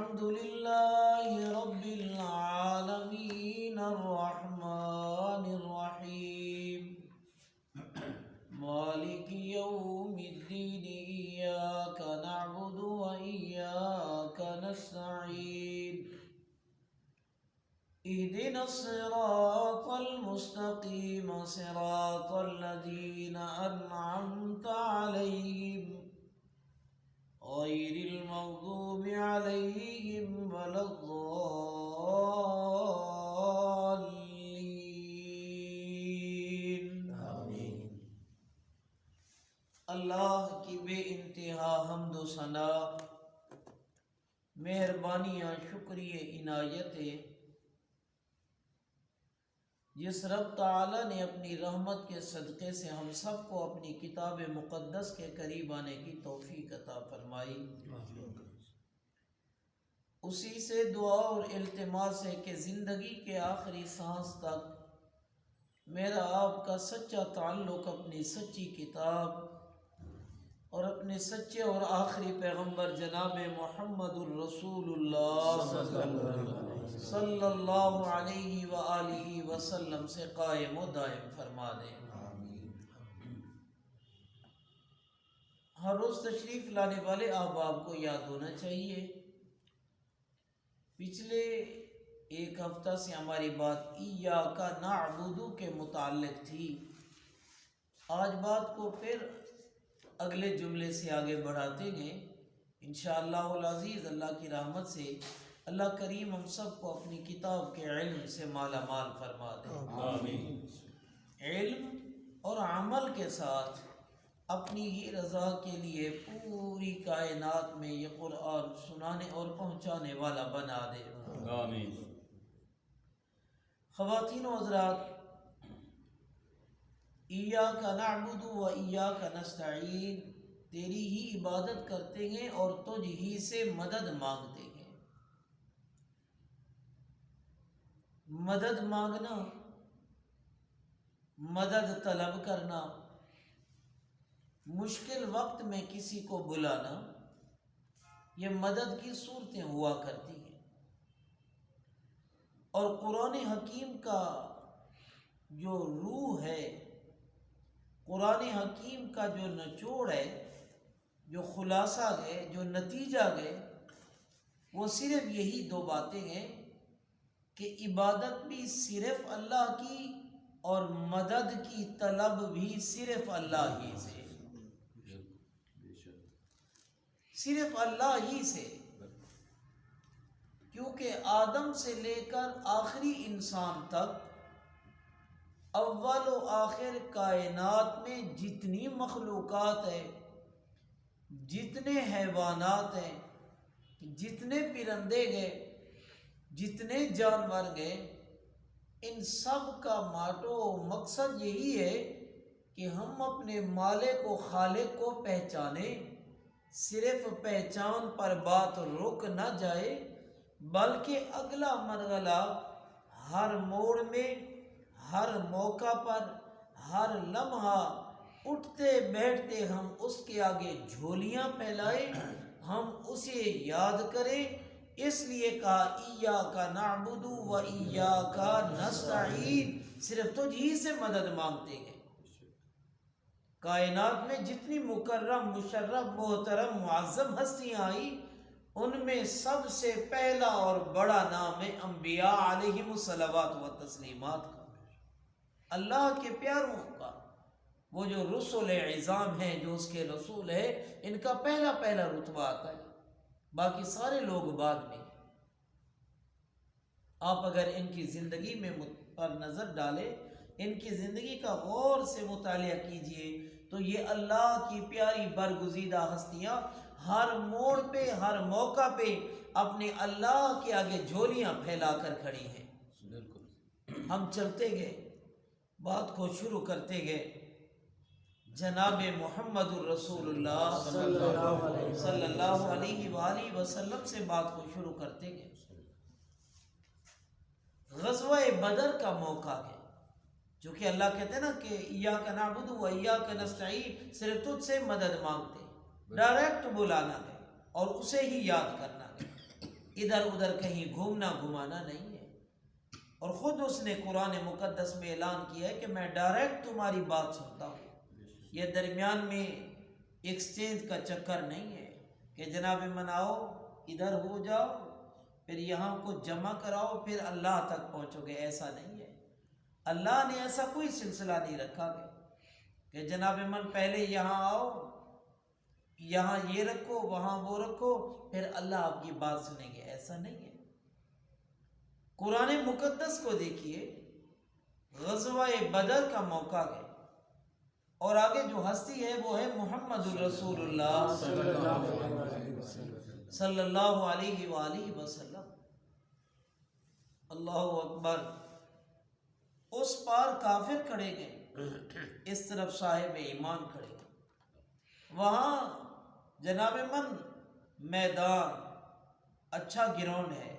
الحمد لله رب العالمين الرحمن الرحيم مالك يوم الدين إياك نعبد وإياك نستعين اهدنا الصراط المستقيم صراط الذين أنعمت عليهم غير المغضوب عليهم ولا الضالين آمین۔ اللہ کی بے انتہا حمد و ثنا، مہربانیاں، شکریہ، عنایتیں جس رب تعالی نے اپنی رحمت کے صدقے سے ہم سب کو اپنی کتاب مقدس کے قریب آنے کی توفیق عطا فرمائی، اسی سے دعا اور التماس ہے کہ زندگی کے آخری سانس تک میرا آپ کا سچا تعلق اپنی سچی کتاب اور اپنے سچے اور آخری پیغمبر جناب محمد الرسول اللہ صلی اللہ علیہ وآلہ وسلم سے قائم و دائم فرما دے۔ ہر روز تشریف لانے والے احباب کو یاد ہونا چاہیے، پچھلے ایک ہفتہ سے ہماری بات ایاک نعبد کے متعلق تھی۔ آج بات کو پھر اگلے جملے سے آگے بڑھاتے گئے انشاءاللہ العزیز۔ اللہ کی رحمت سے اللہ کریم ہم سب کو اپنی کتاب کے علم سے مالا مال فرما دے، آمین۔ علم اور عمل کے ساتھ اپنی ہی رضا کے لیے پوری کائنات میں یہ قرآن سنانے اور پہنچانے والا بنا دے، آمین۔ خواتین و حضرات، ایاک نعبد و ایاک نستعین، تیری ہی عبادت کرتے ہیں اور تجھ ہی سے مدد مانگتے ہیں۔ مدد مانگنا، مدد طلب کرنا، مشکل وقت میں کسی کو بلانا، یہ مدد کی صورتیں ہوا کرتی ہیں۔ اور قرآن حکیم کا جو روح ہے، قرآن حکیم کا جو نچوڑ ہے، جو خلاصہ ہے، جو نتیجہ ہے، وہ صرف یہی دو باتیں ہیں کہ عبادت بھی صرف اللہ کی اور مدد کی طلب بھی صرف اللہ ہی سے، صرف اللہ ہی سے، کیونکہ آدم سے لے کر آخری انسان تک، اول و آخر کائنات میں جتنی مخلوقات ہیں، جتنے حیوانات ہیں، جتنے پرندے گئے، جتنے جانور گئے، ان سب کا ماٹو مقصد یہی ہے کہ ہم اپنے مالک و خالق کو پہچانیں۔ صرف پہچان پر بات رک نہ جائے، بلکہ اگلا مرحلہ ہر موڑ میں، ہر موقع پر، ہر لمحہ اٹھتے بیٹھتے ہم اس کے آگے جھولیاں پھیلائیں، ہم اسے یاد کریں۔ اس لیے کہا ایاک نعبد و ایاک نستعین، صرف تجھ ہی سے مدد مانگتے ہیں۔ کائنات میں جتنی مکرم، مشرف، محترم، معظم ہستیاں آئیں، ان میں سب سے پہلا اور بڑا نام ہے انبیاء علیہم الصلوات و تسلیمات کا، اللہ کے پیاروں کا۔ وہ جو رسول عظام ہیں، جو اس کے رسول ہیں، ان کا پہلا رتبہ آتا ہے، باقی سارے لوگ بعد میں ہیں۔ آپ اگر ان کی زندگی میں پر نظر ڈالیں، ان کی زندگی کا غور سے مطالعہ کیجئے، تو یہ اللہ کی پیاری برگزیدہ ہستیاں ہر موڑ پہ، ہر موقع پہ اپنے اللہ کے آگے جھولیاں پھیلا کر کھڑی ہیں۔ ہم چلتے گئے، بات کو شروع کرتے گئے، جناب محمد الرسول اللہ صلی اللہ علیہ وآلہ وسلم سے بات کو شروع کرتے گئے۔ غزوہ بدر کا موقع ہے، جو کہ اللہ کہتے ہیں نا کہ ایاک نعبد و ایاک نستعین، صرف تجھ سے مدد مانگتے، ڈائریکٹ بلانا ہے اور اسے ہی یاد کرنا ہے۔ ادھر ادھر کہیں گھومنا گھمانا نہیں ہے۔ اور خود اس نے قرآن مقدس میں اعلان کیا ہے کہ میں ڈائریکٹ تمہاری بات سنتا ہوں، یہ درمیان میں ایکسچینج کا چکر نہیں ہے کہ جناب مناؤ ادھر ہو جاؤ پھر یہاں کو جمع کراؤ پھر اللہ تک پہنچو گے، ایسا نہیں ہے۔ اللہ نے ایسا کوئی سلسلہ نہیں رکھا کہ جناب من پہلے یہاں آؤ، یہاں یہ رکھو وہاں وہ رکھو پھر اللہ آپ کی بات سنیں گے، ایسا نہیں ہے۔ قرآن مقدس کو دیکھیے، غزوہ بدر کا موقع ہے اور آگے جو ہستی ہے وہ ہے محمد الرسول اللہ صلی اللہ علیہ وآلہ وسلم۔ اللہ اکبر۔ اس پار کافر کھڑے گئے، اس طرف صاحب ایمان کھڑے گئے۔ وہاں جناب من میدان اچھا گراؤنڈ ہے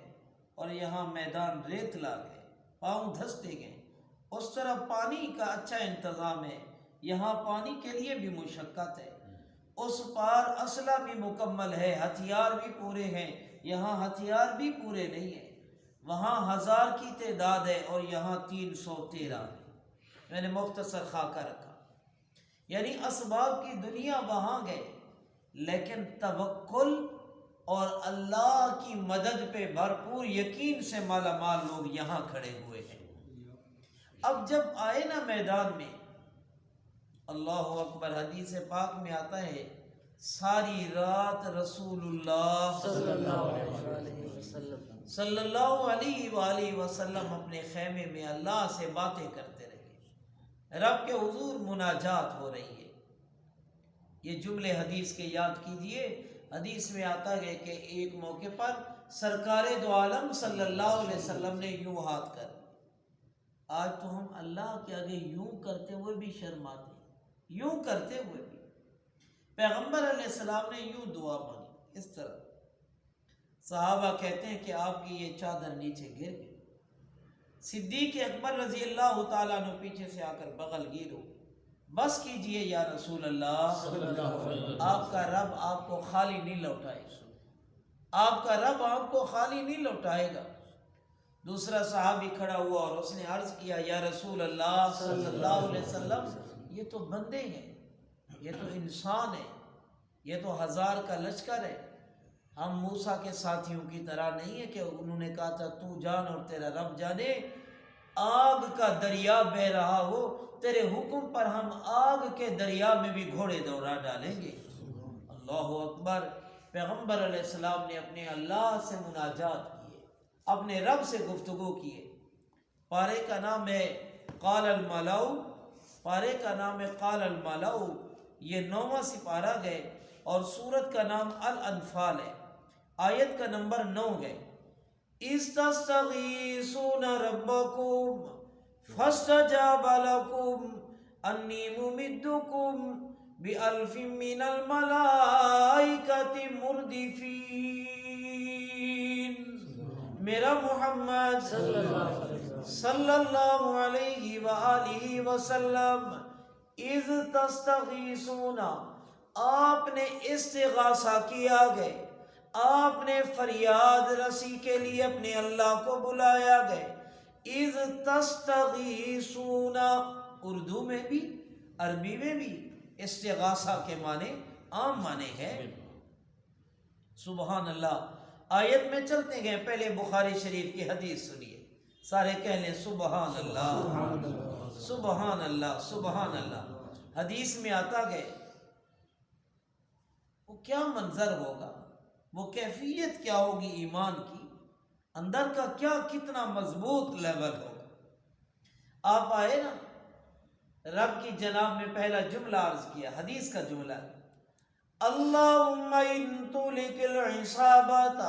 اور یہاں میدان ریتلا ہے، پاؤں دھستے گئے۔ اس طرف پانی کا اچھا انتظام ہے، یہاں پانی کے لیے بھی مشقت ہے۔ اس پار اسلحہ بھی مکمل ہے، ہتھیار بھی پورے ہیں، یہاں ہتھیار بھی پورے نہیں ہیں۔ وہاں 1000 کی تعداد ہے اور یہاں 313 ہے۔ میں نے مختصر خاکہ رکھا، یعنی اسباب کی دنیا وہاں گئے لیکن توکل اور اللہ کی مدد پہ بھرپور یقین سے مالا مال لوگ یہاں کھڑے ہوئے ہیں۔ اب جب آئے نا میدان میں، اللہ اکبر، حدیث پاک میں آتا ہے ساری رات رسول اللہ صلی اللہ علیہ وآلہ وسلم اپنے خیمے میں اللہ سے باتیں کرتے رہے، رب کے حضور مناجات ہو رہی ہے۔ یہ جملے حدیث کے یاد کیجئے۔ حدیث میں آتا ہے کہ ایک موقع پر سرکار دو عالم صلی اللہ علیہ وسلم نے یوں ہاتھ کر، آج تو ہم اللہ کے آگے یوں کرتے ہوئے بھی شرماتے ہیں، یوں کرتے ہوئے بھی۔ پیغمبر علیہ السلام نے یوں دعا مانگی، اس طرح۔ صحابہ کہتے ہیں کہ آپ کی یہ چادر نیچے گر گئی۔ صدیق اکبر رضی اللہ تعالیٰ نے پیچھے سے آ کر بغل گیر ہو، بس کیجئے یا رسول اللہ، آپ کا رب آپ کو خالی نہیں لوٹائے گا، آپ کا رب آپ کو خالی نہیں لوٹائے گا۔ دوسرا صحابی کھڑا ہوا اور اس نے عرض کیا یا رسول اللہ صلی اللہ علیہ وسلم، یہ تو بندے ہیں، یہ تو انسان ہے، یہ تو 1000 کا لشکر ہے، ہم موسیٰ کے ساتھیوں کی طرح نہیں ہے کہ انہوں نے کہا تھا تو جان اور تیرا رب جانے، آگ کا دریا بہہ رہا ہو، تیرے حکم پر ہم آگ کے دریا میں بھی گھوڑے دوڑا ڈالیں گے۔ اللہ اکبر۔ پیغمبر علیہ السلام نے اپنے اللہ سے مناجات کیے، اپنے رب سے گفتگو کیے۔ پارے کا نام ہے قال الملأ، پارے کا نام ہے قال الملأ، یہ 9واں سپارہ گئے اور سورت کا نام الانفال ہے، آیت کا نمبر 9 گئے۔ اِذْ تَسْتَغِیثُونَ رَبَّكُمْ فَاسْتَجَابَ لَكُمْ أَنِّی مُمِدُّكُمْ بِأَلْفٍ مِّنَ الْمَلَائِکَةِ مُرْدِفِینَ۔ میرا محمد صلی اللہ علیہ وآلہ وسلم، اِذْ تَسْتَغِیثُونَ، آپ نے استغاثہ کیا گئے، آپ نے فریاد رسی کے لیے اپنے اللہ کو بلایا گئے۔ اِذْ تَسْتَغِیثُونَ، اردو میں بھی عربی میں بھی استغاثہ کے معنی عام معنی ہے۔ سبحان اللہ۔ آیت میں چلتے گئے، پہلے بخاری شریف کی حدیث سنیے، سارے کہہ لیں سبحان اللہ سبحان اللہ سبحان اللہ۔ حدیث میں آتا گئے وہ کیا منظر ہوگا، وہ کیفیت کیا ہوگی ایمان کی، اندر کا کیا کتنا مضبوط لیول ہوگا۔ آپ آئے نا، رب کی جناب میں پہلا جملہ عرض کیا، حدیث کا جملہ ہے اللہم ان تولک العصابات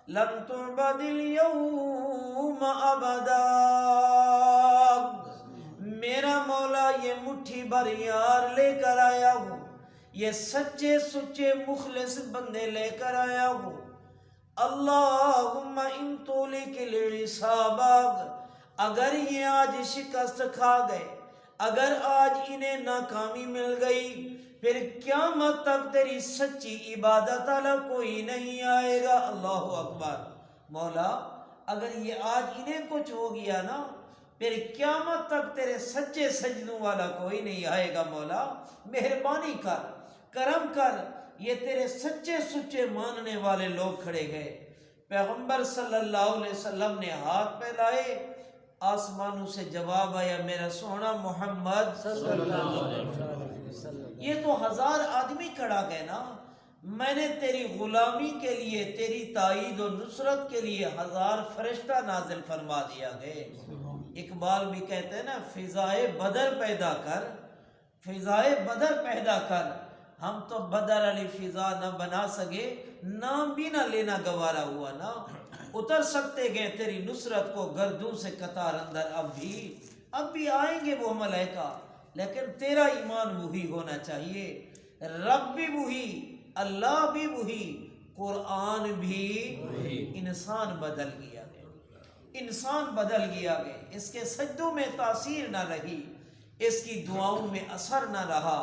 لم تعبد اليوم ابدا۔ میرا مولا یہ مٹھی بھر یار لے کر آیا ہوں، یہ سچے سچے مخلص بندے لے کر آیا ہوں۔ اللہم ان تولک العصابات، اگر یہ آج شکست کھا گئے، اگر آج انہیں ناکامی مل گئی، پھر قیامت تک تیری سچی عبادت والا کوئی نہیں آئے گا۔ اللہ اکبر۔ مولا اگر یہ آج انہیں کچھ ہو گیا نا، پھر قیامت تک تیرے سچے سجدوں والا کوئی نہیں آئے گا۔ مولا مہربانی کر، کرم کر، یہ تیرے سچے سچے ماننے والے لوگ کھڑے گئے۔ پیغمبر صلی اللہ علیہ وسلم نے ہاتھ پھیلائے، آسمانوں سے جواب آیا، میرا سونا محمد صلی اللہ علیہ وسلم۔ یہ تو 1000 آدمی کھڑا گئے نا، میں نے تیری غلامی کے لیے، تیری تائید و نصرت کے لیے 1000 فرشتہ نازل فرما دیا گئے۔ اقبال بھی کہتے ہیں نا، فضائے بدر پیدا کر، فضائے بدر پیدا کر۔ ہم تو بدر علی فضا نہ بنا سکے، نام بھی نہ لینا گوارا ہوا نا۔ اتر سکتے گئے تیری نصرت کو گردوں سے قطار اندر، اب بھی آئیں گے وہ ملائکہ، لیکن تیرا ایمان وہی ہونا چاہیے۔ رب بھی وہی، اللہ بھی وہی، قرآن بھی وہی۔ انسان بدل گیا گیا، انسان بدل گیا گیا، اس کے سجدوں میں تاثیر نہ رہی، اس کی دعاؤں میں اثر نہ رہا،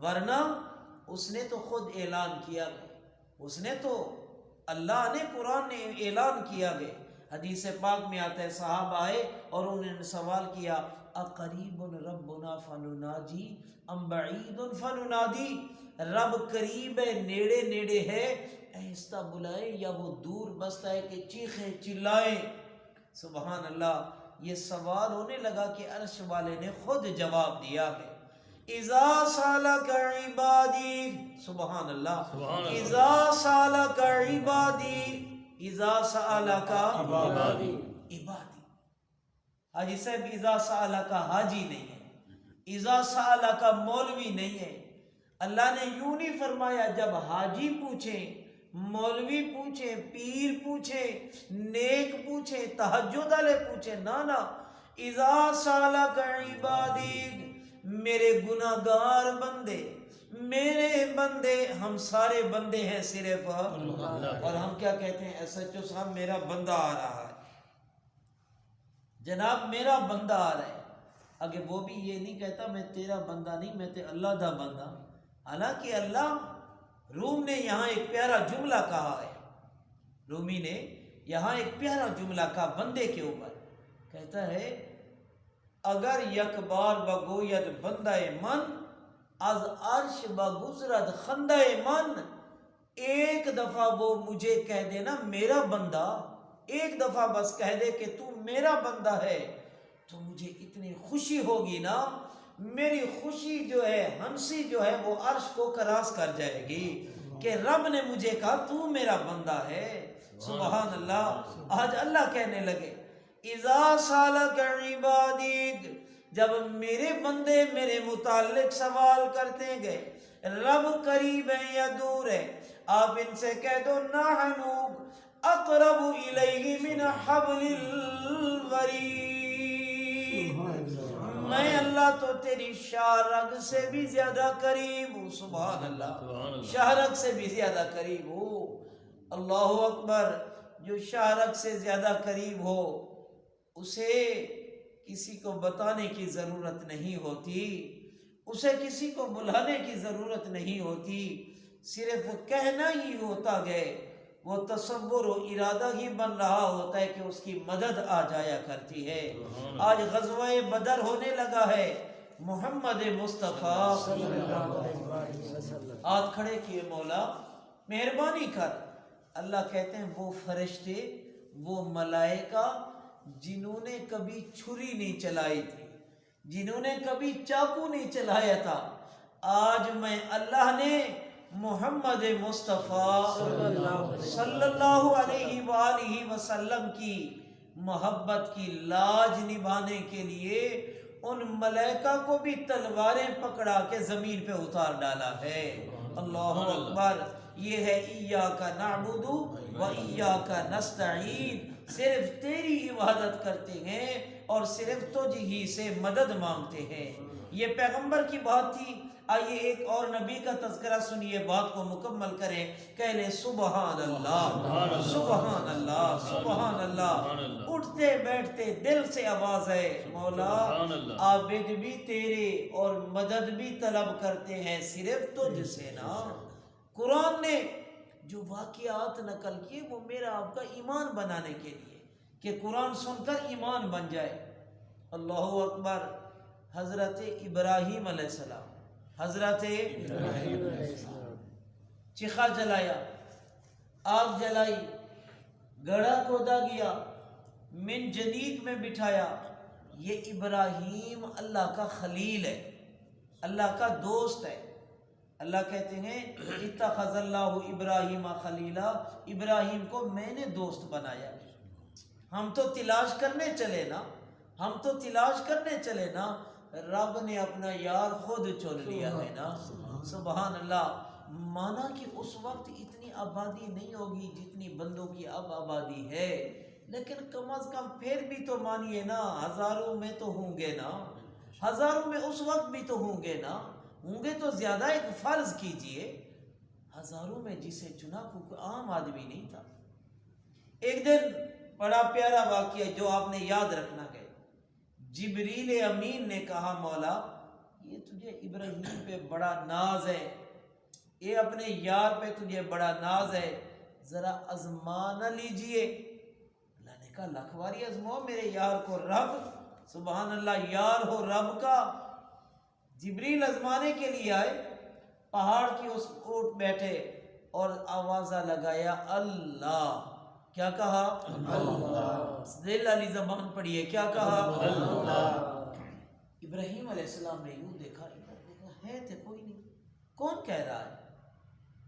ورنہ اس نے تو خود اعلان کیا گیا، اس نے تو، اللہ نے، قرآن نے اعلان کیا گیا۔ حدیث پاک میں آتا ہے، صحابہ آئے اور انہوں نے سوال کیا، اقریب ربنا فنناجی ام بعید فننادی، رب قریب ہے، نیڑے نیڑے ہے، آہستہ بلائے یا وہ دور بستا ہے کہ چیخیں چلائیں؟ سبحان اللہ۔ یہ سوال ہونے لگا کہ عرش والے نے خود جواب دیا ہے، اذا سالک عبادی، سبحان اللہ، اذا سالک عبادی، اذا سالک عبادی، حاجی صاحب اذا سالک حاجی نہیں ہے، اذا سالک مولوی نہیں ہے۔ اللہ نے یوں نہیں فرمایا جب حاجی پوچھیں، مولوی پوچھیں، پیر پوچھیں، نیک پوچھیں، تہجد والے پوچھیں، نہ، اذا سالک عبادی، میرے گناہگار بندے، میرے بندے، ہم سارے بندے ہیں صرف، اور ہم کیا کہتے ہیں، ایس ایچ او صاحب میرا بندہ آ رہا ہے، جناب میرا بندہ آ رہا ہے۔ اگر وہ بھی یہ نہیں کہتا میں تیرا بندہ نہیں، میں تے اللہ دا بندہ، حالانکہ اللہ، روم نے یہاں ایک پیارا جملہ کہا ہے، رومی نے یہاں ایک پیارا جملہ کہا بندے کے اوپر، کہتا ہے، اگر یک بار بگوید بندہ من، از عرش بگزرد خندہ من، ایک دفعہ وہ مجھے کہہ دے نا میرا بندہ، ایک دفعہ بس کہہ دے کہ تو میرا بندہ ہے، تو مجھے اتنی خوشی ہوگی نا، میری خوشی جو ہے، ہنسی جو ہے، وہ عرش کو کراس کر جائے گی کہ رب نے مجھے کہا تو میرا بندہ ہے۔ سبحان اللہ۔ آج اللہ کہنے لگے، اذا سالک عبادی، جب میرے بندے میرے متعلق سوال کرتے گئے، رب قریب ہے یا دور ہے، آپ ان سے کہہ دو، نحن اقرب الیہ من حبل الورید، میں اللہ تو تیری شارگ سے بھی زیادہ قریب ہوں۔ سبحان اللہ، شارگ سے بھی زیادہ قریب ہوں۔ اللہ اکبر۔ جو شارگ سے زیادہ قریب ہو اسے کسی کو بتانے کی ضرورت نہیں ہوتی، اسے کسی کو بلانے کی ضرورت نہیں ہوتی، صرف کہنا ہی ہوتا گئے، وہ تصور و ارادہ ہی بن رہا ہوتا ہے کہ اس کی مدد آ جایا کرتی ہے۔ آج غزوہ بدر ہونے لگا ہے، محمد مصطفیٰ صلی اللہ علیہ وسلم ہاتھ کھڑے کیے، مولا مہربانی کر۔ اللہ کہتے ہیں وہ فرشتے، وہ ملائکہ جنہوں نے کبھی چھری نہیں چلائی تھی، جنہوں نے کبھی چاقو نہیں چلایا تھا، آج میں اللہ نے محمد مصطفیٰ صلی اللہ علیہ وآلہ وسلم کی محبت کی لاج نبھانے کے لیے ان ملائکہ کو بھی تلواریں پکڑا کے زمین پہ اتار ڈالا ہے۔ اللہ اکبر۔ یہ ہے ایاک نعبد و ایاک نستعین، صرف تیری عبادت کرتے ہیں اور صرف تجھ ہی سے مدد مانگتے ہیں۔ یہ پیغمبر کی بات تھی۔ آئیے ایک اور نبی کا تذکرہ سنیے، بات کو مکمل کریں، کہہ لیں سبحان اللہ، سبحان اللہ، سبحان اللہ۔ اٹھتے بیٹھتے دل سے آواز ہے، مولا عابد بھی تیرے اور مدد بھی طلب کرتے ہیں صرف تجھ سے نا۔ قرآن نے جو واقعات نقل کیے وہ میرا آپ کا ایمان بنانے کے لیے کہ قرآن سن کر ایمان بن جائے۔ اللہ اکبر۔ حضرت ابراہیم علیہ السلام، حضرت ابراہیم علیہ السلام چیخا جلایا، آگ جلائی، گڑھا کھودا گیا، من جدید میں بٹھایا۔ یہ ابراہیم اللہ کا خلیل ہے، اللہ کا دوست ہے۔ اللہ کہتے ہیں اتخذ اللہ ابراہیم خلیلا، ابراہیم کو میں نے دوست بنایا۔ ہم تو تلاش کرنے چلے نا، ہم تو تلاش کرنے چلے نا، رب نے اپنا یار خود چن لیا ہے نا۔ سبحان اللہ۔ مانا کہ اس وقت اتنی آبادی نہیں ہوگی جتنی بندوں کی اب آبادی ہے، لیکن کم از کم پھر بھی تو مانیے نا، ہزاروں میں تو ہوں گے نا، ہزاروں میں اس وقت بھی تو ہوں گے نا، ہوں گے تو زیادہ۔ ایک فرض کیجئے ہزاروں میں جسے چنا کوئی عام آدمی نہیں تھا۔ ایک دن بڑا پیارا واقعہ جو آپ نے یاد رکھنا ہے، جبریل امین نے کہا مولا یہ تجھے ابراہیم پہ بڑا ناز ہے، یہ اپنے یار پہ تجھے بڑا ناز ہے، ذرا آزما نہ لیجئے۔ اللہ نے کہا لاکھ باری آزماؤ میرے یار کو، رب سبحان اللہ یار ہو رب کا۔ جبریل آزمانے کے لیے آئے، پہاڑ کی اس اوٹ بیٹھے اور آوازہ لگایا اللہ۔ کیا کہا؟ اللہ۔ دل والی زبان پڑھیے، کیا کہا؟ اللہ۔ ابراہیم علیہ السلام نے یوں دیکھا، ہے تو کوئی نہیں، کون کہہ رہا ہے؟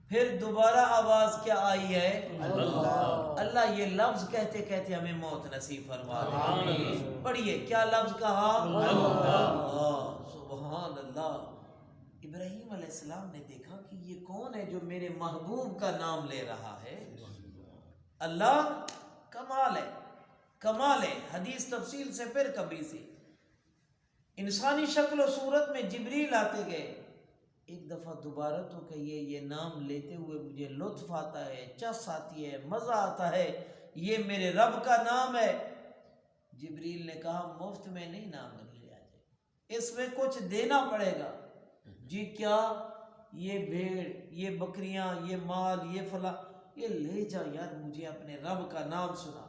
پھر دوبارہ آواز کیا آئی ہے؟ اللہ۔ اللہ یہ لفظ کہتے کہتے ہمیں موت نصیب فرما دے۔ پڑھیے کیا لفظ کہا؟ اللہ۔ سبحان اللہ۔ ابراہیم علیہ السلام نے دیکھا کہ یہ کون ہے جو میرے محبوب کا نام لے رہا ہے؟ اللہ، کمال ہے، کمال ہے۔ حدیث تفصیل سے پھر کبھی سی انسانی شکل و صورت میں جبریل آتے گئے۔ ایک دفعہ دوبارہ تو کہیے، یہ نام لیتے ہوئے مجھے لطف آتا ہے، چس آتی ہے، مزہ آتا ہے، یہ میرے رب کا نام ہے۔ جبریل نے کہا مفت میں نہیں نام لیا جائے، اس میں کچھ دینا پڑے گا۔ جی کیا؟ یہ بھیڑ، یہ بکریاں، یہ مال، یہ فلاں، یہ لے جا یار، مجھے اپنے رب کا نام سنا۔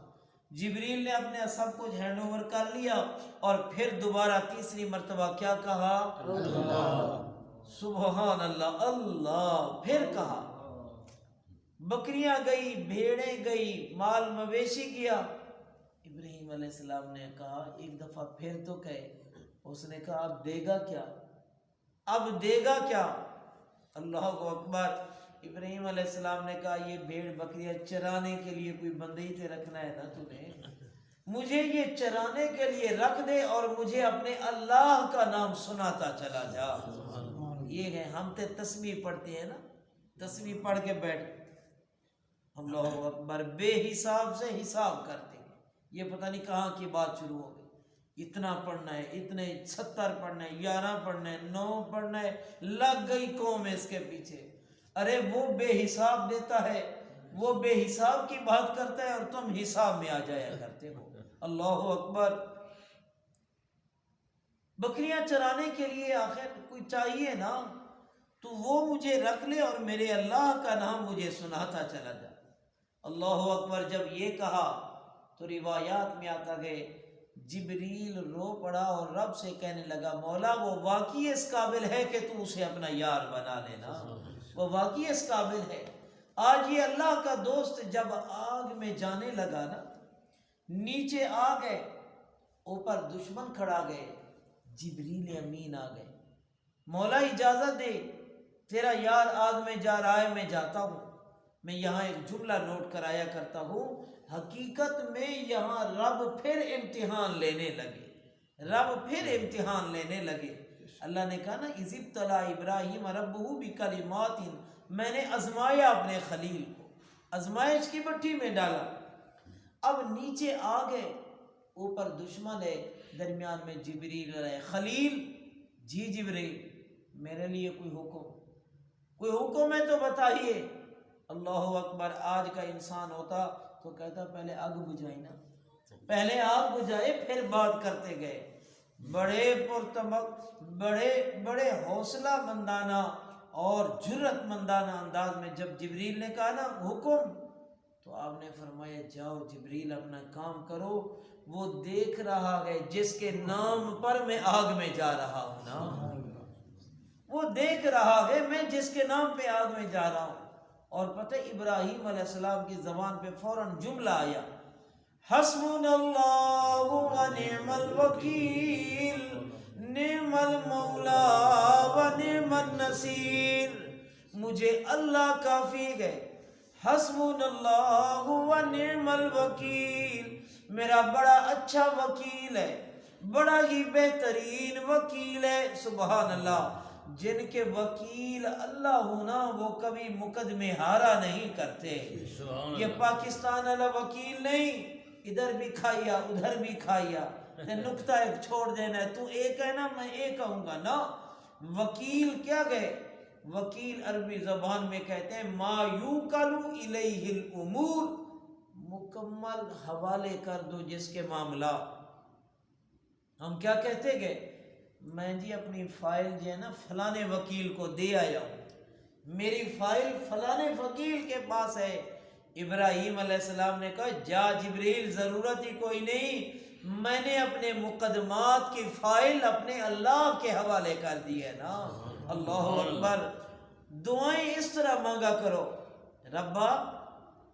جبریل نے اپنے سب کچھ ہینڈ اوور کر لیا اور پھر دوبارہ تیسری مرتبہ کیا کہا؟ اللہ۔ سبحان اللہ۔ اللہ۔ پھر کہا، بکریاں گئی، بھیڑیں گئی، مال مویشی گیا۔ ابراہیم علیہ السلام نے کہا ایک دفعہ پھر تو کہے۔ اس نے کہا اب دے گا کیا؟ اب دے گا کیا؟ اللہ اکبر۔ ابراہیم علیہ السلام نے کہا یہ بھیڑ بکریاں چرانے کے لیے کوئی بندے ہی تے رکھنا ہے نا تمہیں، مجھے یہ چرانے کے لیے رکھ دے اور مجھے اپنے اللہ کا نام سناتا چلا جا۔ یہ ہے، ہم تے تسبیح پڑھتے ہیں نا، تسبیح پڑھ کے بیٹھ، اللہ اکبر، بے حساب سے حساب کرتے ہیں، یہ پتہ نہیں کہاں کی بات شروع ہو گئی، اتنا پڑھنا ہے، اتنے 70 پڑھنا ہے، 11 پڑھنا ہے، 9 پڑھنا ہے، لگ گئی قوم اس کے پیچھے۔ ارے وہ بے حساب دیتا ہے، وہ بے حساب کی بات کرتا ہے اور تم حساب میں آ جایا کرتے ہو۔ اللہ اکبر۔ بکریاں چرانے کے لیے آخر کوئی چاہیے نا، تو وہ مجھے رکھ لے اور میرے اللہ کا نام مجھے سناتا چلا جا۔ اللہ اکبر۔ جب یہ کہا تو روایات میں آتا گئے جبریل رو پڑا اور رب سے کہنے لگا مولا وہ واقعی اس قابل ہے کہ تو اسے اپنا یار بنا لینا، وہ واقعی اس قابل ہے۔ آج یہ اللہ کا دوست جب آگ میں جانے لگا نا، نیچے آ گئے، اوپر دشمن کھڑا گئے، جبریل امین آ گئے، مولا اجازت دے، تیرا یار آگ میں جا رہا ہے، میں جاتا ہوں۔ میں یہاں ایک جملہ نوٹ کرایا کرتا ہوں، حقیقت میں یہاں رب پھر امتحان لینے لگے، رب پھر امتحان لینے لگے۔ اللہ نے کہا نا اذ ابتلی ابراہیم ربہ بکلمات، میں نے آزمایا اپنے خلیل کو، آزمائش کی بٹھی میں ڈالا۔ اب نیچے آ گئے، اوپر دشمن ہے، درمیان میں جبریل ہے، خلیل جی جبریل میرے لیے کوئی حکم ہے تو بتائیے۔ اللہ اکبر۔ آج کا انسان ہوتا تو کہتا پہلے آگ بجھائی نا، پہلے آگ بجھائے پھر بات کرتے گئے۔ بڑے پرتمک، بڑے حوصلہ مندانہ اور جرت مندانہ انداز میں جب جبریل نے کہا نا حکم، تو آپ نے فرمایا جاؤ جبریل اپنا کام کرو، وہ دیکھ رہا ہے جس کے نام پر میں آگ میں جا رہا ہوں نا، وہ دیکھ رہا ہے میں جس کے نام پہ آگ میں جا رہا ہوں۔ اور پتہ ابراہیم علیہ السلام کی زبان پہ فوراً جملہ آیا، حسبنا اللہ و نعم الوکیل نعم المولا و نعم النصیر، مجھے اللہ کافی ہے، حسبنا اللہ و نعم الوکیل، میرا بڑا اچھا وکیل ہے، بڑا ہی بہترین وکیل ہے۔ سبحان اللہ، جن کے وکیل اللہ ہونا وہ کبھی مقدمے ہارا نہیں کرتے۔ یہ پاکستان والا وکیل نہیں، ادھر بھی کھائیا ادھر بھی کھائیا، نکتہ ایک چھوڑ دینا ہے، تو ایک ہے نا میں ایک کہوں گا نا۔ وکیل کیا گئے؟ وکیل عربی زبان میں کہتے ہیں ما یوکل الیہ الامور، مکمل حوالے کر دو جس کے معاملات۔ ہم کیا کہتے گئے؟ میں جی اپنی فائل جو ہے نا فلانے وکیل کو دے آیا ہوں، میری فائل فلانے وکیل کے پاس ہے۔ ابراہیم علیہ السلام نے کہا جا جبریل، ضرورت ہی کوئی نہیں، میں نے اپنے مقدمات کی فائل اپنے اللہ کے حوالے کر دی ہے نا۔ اللہ اکبر۔ دعائیں اس طرح مانگا کرو، ربا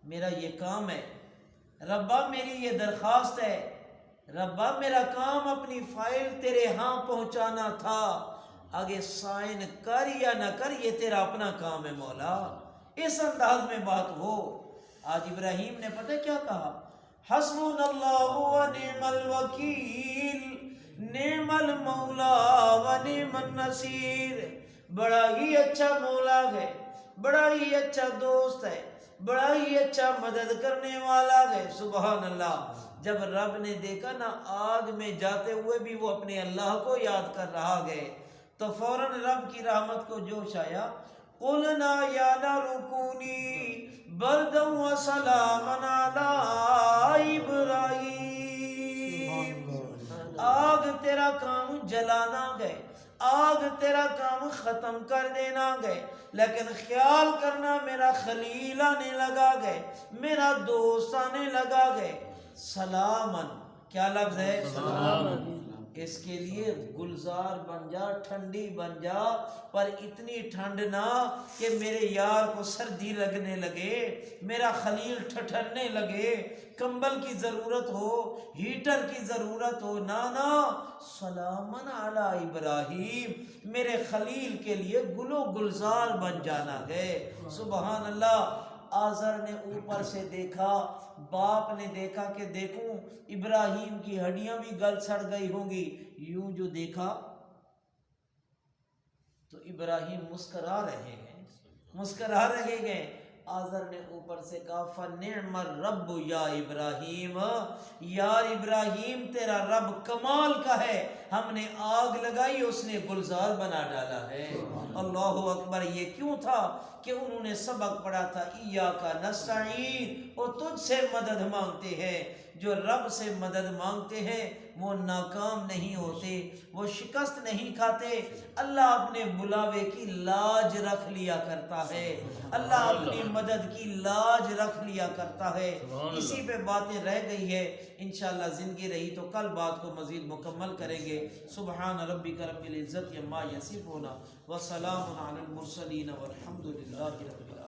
میرا یہ کام ہے، ربا میری یہ درخواست ہے، ربا میرا کام اپنی فائل تیرے ہاں پہنچانا تھا، آگے سائن کر یا نہ کر یہ تیرا اپنا کام ہے مولا۔ اس انداز میں بات ہو۔ آج ابراہیم نے پتہ کیا کہا؟ حسبنا اللہ و نعم الوکیل نعم المولا و نعم النصیر، بڑا ہی اچھا مولا ہے، بڑا ہی اچھا دوست ہے، بڑا ہی اچھا مدد کرنے والا ہے۔ سبحان اللہ۔ جب رب نے دیکھا نا آگ میں جاتے ہوئے بھی وہ اپنے اللہ کو یاد کر رہا ہے، تو فوراً رب کی رحمت کو جوش آیا، قُلْنَا يَا نَارُ كُونِي بَرْدًا وَسَلَامًا عَلَىٰ إِبْرَاہِيمَ، آگ تیرا کام جلانا گئے، آگ تیرا کام ختم کر دینا گئے، لیکن خیال کرنا میرا خلیل آنے لگا گئے، میرا دوست آنے لگا گئے، سلامن، کیا لفظ ہے؟ سلامن۔ اس کے لیے گلزار بن جا، ٹھنڈی بن جا، پر اتنی ٹھنڈ نہ کہ میرے یار کو سردی لگنے لگے، میرا خلیل ٹھٹھرنے لگے، کمبل کی ضرورت ہو، ہیٹر کی ضرورت ہو، نانا سلامن علی ابراہیم، میرے خلیل کے لیے گل و گلزار بن جانا گئے۔ سبحان اللہ۔ آزر نے اوپر سے دیکھا، باپ نے دیکھا کہ دیکھوں ابراہیم کی ہڈیاں بھی گل سڑ گئی ہوں گی، یوں جو دیکھا تو ابراہیم مسکرا رہے ہیں، مسکرا رہے ہیں۔ آزر نے اوپر سے کہا فَنِعْمَ الرَّبُّ یا ابراہیم، یار ابراہیم تیرا رب کمال کا ہے، ہم نے آگ لگائی اس نے گلزار بنا ڈالا ہے۔ اللہ اکبر۔ یہ کیوں تھا کہ انہوں نے سبق پڑھا تھا ایاک نستعین، وہ تجھ سے مدد مانگتے ہیں، جو رب سے مدد مانگتے ہیں وہ ناکام نہیں ہوتے، وہ شکست نہیں کھاتے۔ اللہ اپنے بلاوے کی لاج رکھ لیا کرتا ہے، اللہ اپنی مدد کی لاج رکھ لیا کرتا ہے۔ اسی پہ باتیں رہ گئی ہے، انشاءاللہ زندگی رہی تو کل بات کو مزید مکمل کریں گے۔ سبحان ربک رب العزت عما یصفون وسلام علی المرسلین والحمد للہ رب العالمین۔